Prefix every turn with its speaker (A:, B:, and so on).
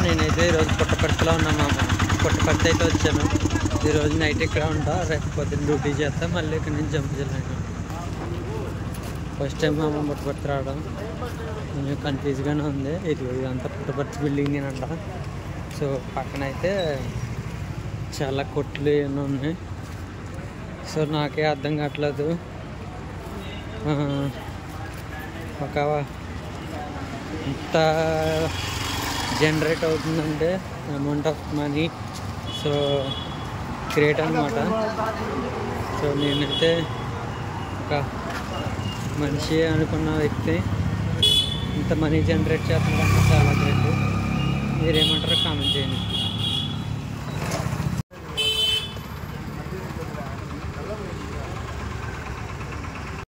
A: నేనైతే ఈరోజు పుట్టపర్తిలో ఉన్నా మామ. పుట్టపర్తి అయితే వచ్చాను. ఈరోజు నైట్ ఇక్కడ ఉంటా, రేపు పొద్దున్న డ్యూటీ చేస్తా, మళ్ళీ ఇక్కడ నుంచి జంప్ చేయలేను. ఫస్ట్ టైం మామ పుట్టపర్తి రావడం కొంచెం కన్ఫ్యూజ్గానే ఉంది. ఇదంతా పుట్టపర్తి బిల్డింగ్ అంట. సో పక్కన అయితే చాలా కొట్లు ఏమో ఉన్నాయి. సో నాకే అర్థం కావట్లేదు. ఒక ఎంత జనరేట్ అవుతుందంటే amount of money. So great అనమాట. సో నేనైతే ఒక మనిషి అనుకున్న వ్యక్తి ఇంత మనీ జనరేట్ చేస్తుందంటే చాలా గ్రేట్. మీరేమంటారో కామెంట్ చేయండి.